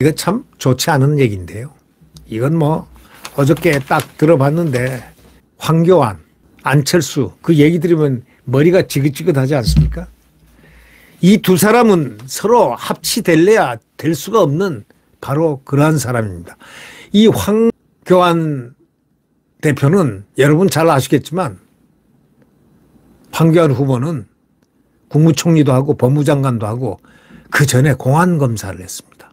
이거 참 좋지 않은 얘기인데요. 이건 뭐 어저께 딱 들어봤는데 황교안, 안철수 그 얘기 들으면 머리가 지긋지긋하지 않습니까? 이 두 사람은 서로 합치될래야 될 수가 없는 바로 그러한 사람입니다. 이 황교안 대표는 여러분 잘 아시겠지만 황교안 후보는 국무총리도 하고 법무장관도 하고 그 전에 공안검사를 했습니다.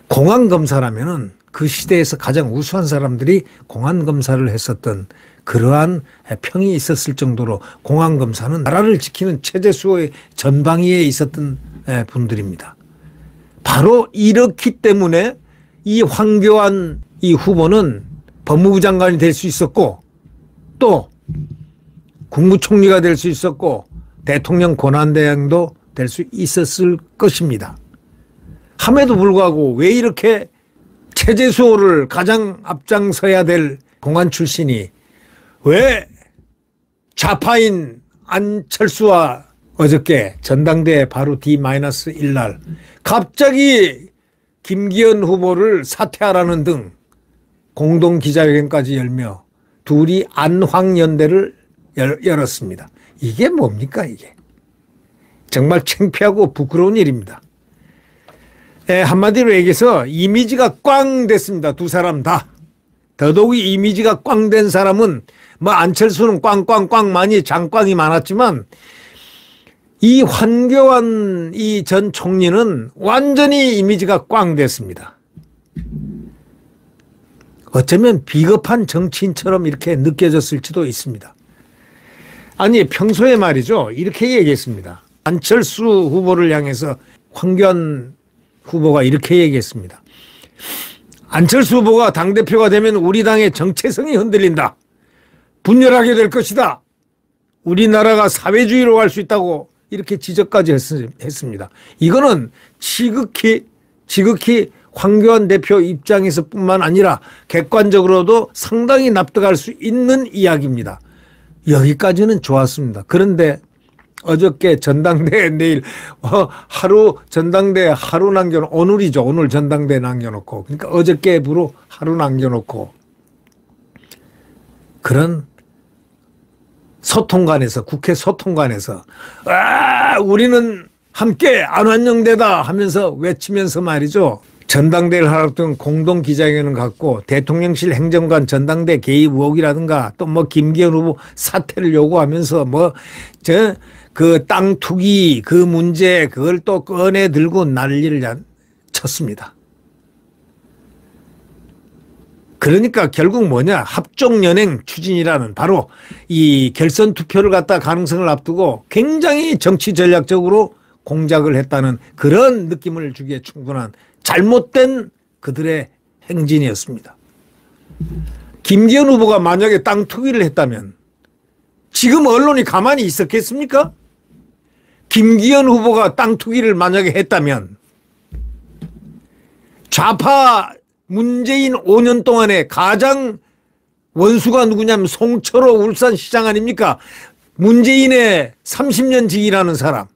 공안검사라면은 그 시대에서 가장 우수한 사람들이 공안검사를 했었던 그러한 평이 있었을 정도로 공안검사는 나라를 지키는 최재수의 전방위에 있었던 분들입니다. 바로 이렇기 때문에 이 황교안 이 후보는 법무부 장관이 될 수 있었고 또 국무총리가 될 수 있었고 대통령 권한대행도 될 수 있었을 것입니다. 함에도 불구하고 왜 이렇게 최재수를 가장 앞장서야 될 공안 출신이 왜 좌파인 안철수와 어저께 전당대회 바로 D-1날 갑자기 김기현 후보를 사퇴하라는 등 공동기자회견까지 열며 둘이 안황연대를 열었습니다. 이게 뭡니까 이게. 정말 창피하고 부끄러운 일입니다. 한마디로 얘기해서 이미지가 꽝 됐습니다. 두 사람 다. 더더욱이 이미지가 꽝 된 사람은 뭐 안철수는 꽝꽝꽝 많이 장꽝이 많았지만 이 황교안 이 전 총리는 완전히 이미지가 꽝 됐습니다. 어쩌면 비겁한 정치인처럼 이렇게 느껴졌을지도 있습니다. 아니 평소에 말이죠. 이렇게 얘기했습니다. 안철수 후보를 향해서 황교안 후보가 이렇게 얘기했습니다. 안철수 후보가 당대표가 되면 우리 당의 정체성이 흔들린다. 분열하게 될 것이다. 우리나라가 사회주의로 갈 수 있다고 이렇게 지적까지 했습니다. 이거는 지극히 황교안 대표 입장에서 뿐만 아니라 객관적으로도 상당히 납득할 수 있는 이야기입니다. 여기까지는 좋았습니다. 그런데 어저께 전당대회 내일 하루 전당대회 하루 남겨놓고 오늘이죠. 오늘 전당대회 남겨놓고 그러니까 어저께부로 하루 남겨놓고 그런 소통관에서 국회 소통관에서 우리는 함께 안환영대다 하면서 외치면서 말이죠. 전당대회를 하락된 공동기자회견을 갖고 대통령실 행정관 전당대 개입 의혹이라든가 또 뭐 김기현 후보 사퇴를 요구하면서 그 땅 투기 그 문제 그걸 또 꺼내 들고 난리를 쳤습니다. 그러니까 결국 뭐냐 합종연행 추진이라는 바로 이 결선 투표를 갖다 가능성을 앞두고 굉장히 정치 전략적으로 공작을 했다는 그런 느낌을 주기에 충분한 잘못된 그들의 행진이었습니다. 김기현 후보가 만약에 땅 투기를 했다면 지금 언론이 가만히 있었겠습니까? 김기현 후보가 땅 투기를 만약에 했다면 좌파 문재인 5년 동안에 가장 원수가 누구냐면 송철호 울산시장 아닙니까? 문재인의 30년 직이라는 사람.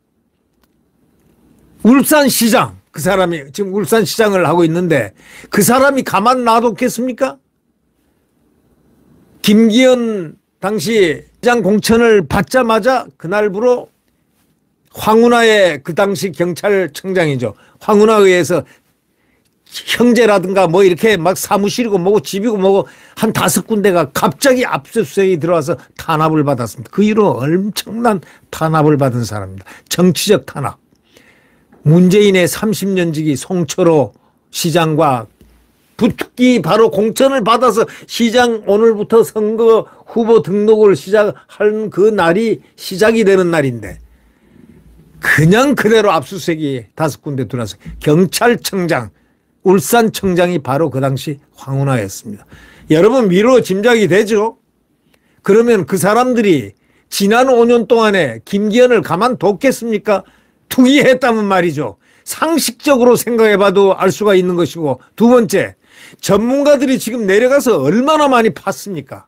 울산시장. 그 사람이 지금 울산시장을 하고 있는데 그 사람이 가만 놔뒀겠습니까? 김기현 당시 시장 공천을 받자마자 그날부로 황운하의 그 당시 경찰청장이죠. 황운하에 의해서 형제라든가 뭐 이렇게 막 사무실이고 뭐고 집이고 뭐고 한 5군데가 갑자기 압수수색이 들어와서 탄압을 받았습니다. 그 이후로 엄청난 탄압을 받은 사람입니다. 정치적 탄압. 문재인의 30년 지기 송철호 시장과 붙기 바로 공천을 받아서 시장 오늘부터 선거 후보 등록을 시작한 그 날이 시작이 되는 날인데 그냥 그대로 압수수색이 5군데 들어와서 경찰청장 울산청장이 바로 그 당시 황운하였습니다. 여러분 미로 짐작이 되죠? 그러면 그 사람들이 지난 5년 동안에 김기현을 가만뒀겠습니까? 투기했다면 말이죠. 상식적으로 생각해봐도 알 수가 있는 것이고 두 번째 전문가들이 지금 내려가서 얼마나 많이 팠습니까?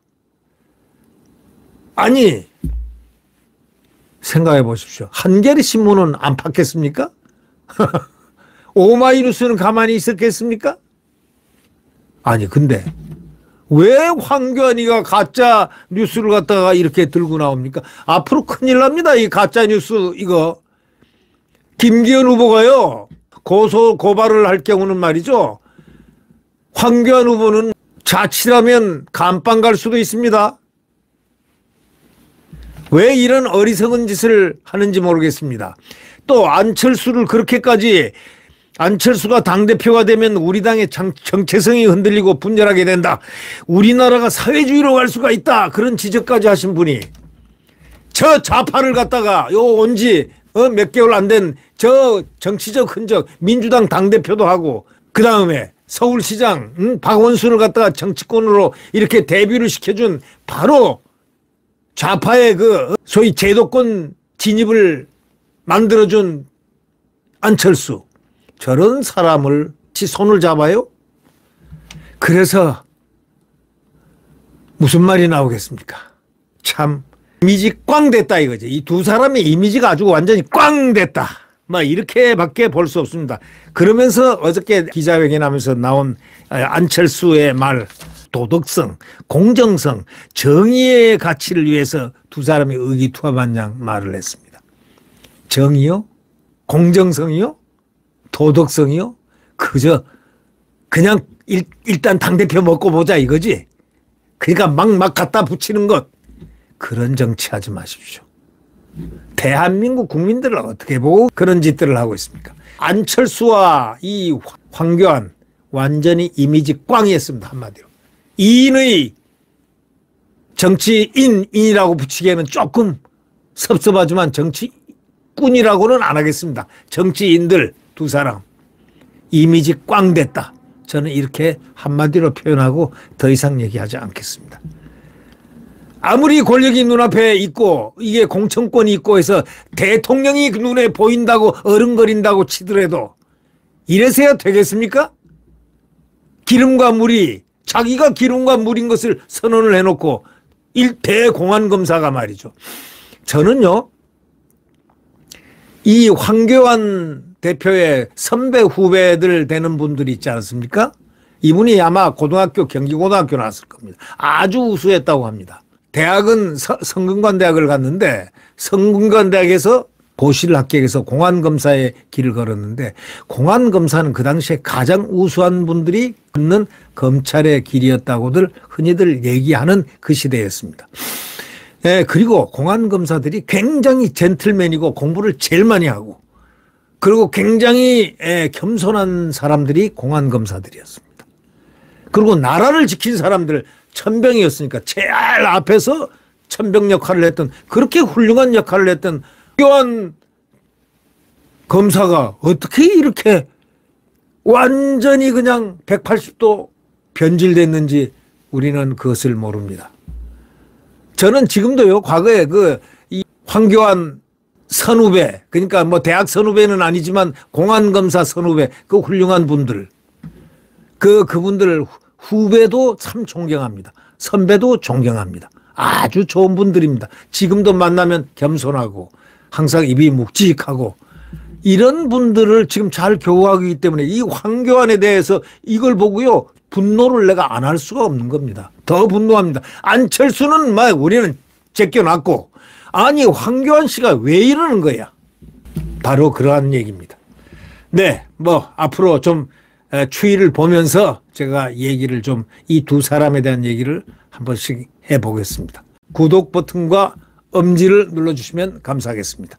아니 생각해 보십시오. 한겨레 신문은 안 팠겠습니까? 오마이뉴스는 가만히 있었겠습니까? 아니 근데 왜 황교안이가 가짜 뉴스를 갖다가 이렇게 들고 나옵니까? 앞으로 큰일 납니다. 이 가짜 뉴스 이거. 김기현 후보가요. 고발을 할 경우는 말이죠. 황교안 후보는 자칫하면 감방 갈 수도 있습니다. 왜 이런 어리석은 짓을 하는지 모르겠습니다. 또 안철수를 그렇게까지 안철수가 당대표가 되면 우리 당의 정체성이 흔들리고 분열하게 된다. 우리나라가 사회주의로 갈 수가 있다. 그런 지적까지 하신 분이 저 좌파를 갖다가 온지 몇 개월 안 된 저 정치적 흔적 민주당 당대표도 하고 그 다음에 서울시장 박원순을 갖다가 정치권으로 이렇게 데뷔를 시켜준 바로 좌파의 그 소위 제도권 진입을 만들어준 안철수. 저런 사람을 손을 잡아요? 그래서 무슨 말이 나오겠습니까? 참 이미지 꽝 됐다 이거지. 이 두 사람의 이미지가 아주 완전히 꽝 됐다. 막 이렇게밖에 볼 수 없습니다. 그러면서 어저께 기자회견하면서 나온 안철수의 말, 도덕성, 공정성, 정의의 가치를 위해서 두 사람이 의기투합한 양 말을 했습니다. 정의요? 공정성이요? 도덕성이요? 그냥 일단 당대표 먹고 보자 이거지. 그러니까 막 갖다 붙이는 것. 그런 정치하지 마십시오. 대한민국 국민들을 어떻게 보고 그런 짓들을 하고 있습니까? 안철수와 이 황교안 완전히 이미지 꽝이었습니다. 한마디로. 이인의 정치인이라고 붙이기에는 조금 섭섭하지만 정치꾼이라고는 안 하겠습니다. 정치인들 두 사람 이미지 꽝 됐다. 저는 이렇게 한마디로 표현하고 더 이상 얘기하지 않겠습니다. 아무리 권력이 눈앞에 있고 이게 공천권이 있고 해서 대통령이 눈에 보인다고 어른거린다고 치더라도 이래서야 되겠습니까? 기름과 물이 자기가 기름과 물인 것을 선언을 해놓고 대공안검사가 말이죠. 저는요 이 황교안 대표의 선배 후배들 되는 분들이 있지 않습니까? 이분이 아마 고등학교 경기고등학교 나왔을 겁니다. 아주 우수했다고 합니다. 대학은 성균관대학을 갔는데 성균관대학에서 고시를 합격해서 공안검사의 길을 걸었는데 공안검사는 그 당시에 가장 우수한 분들이 걷는 검찰의 길이었다고들 흔히들 얘기하는 그 시대였습니다. 네, 그리고 공안검사들이 굉장히 젠틀맨이고 공부를 제일 많이 하고 그리고 굉장히 겸손한 사람들이 공안검사들이었습니다. 그리고 나라를 지킨 사람들 천병이었으니까 제일 앞에서 천병 역할을 했던 그렇게 훌륭한 역할을 했던 황교안 검사가 어떻게 이렇게 완전히 그냥 180도 변질됐는지 우리는 그것을 모릅니다. 저는 지금도요 과거에 이 황교안 선후배 그러니까 뭐 대학 선후배는 아니지만 공안검사 선후배 그 훌륭한 분들 그분들 후배도 참 존경합니다. 선배도 존경합니다. 아주 좋은 분들입니다. 지금도 만나면 겸손하고 항상 입이 묵직하고 이런 분들을 지금 잘 교육하기 때문에 이 황교안에 대해서 이걸 보고요 분노를 내가 안 할 수가 없는 겁니다. 더 분노합니다. 안철수는 막 우리는 제껴놨고 아니 황교안 씨가 왜 이러는 거야? 바로 그러한 얘기입니다. 네, 뭐 앞으로 좀 추이를 보면서 제가 얘기를 좀 이 두 사람에 대한 얘기를 한 번씩 해보겠습니다. 구독 버튼과 엄지를 눌러주시면 감사하겠습니다.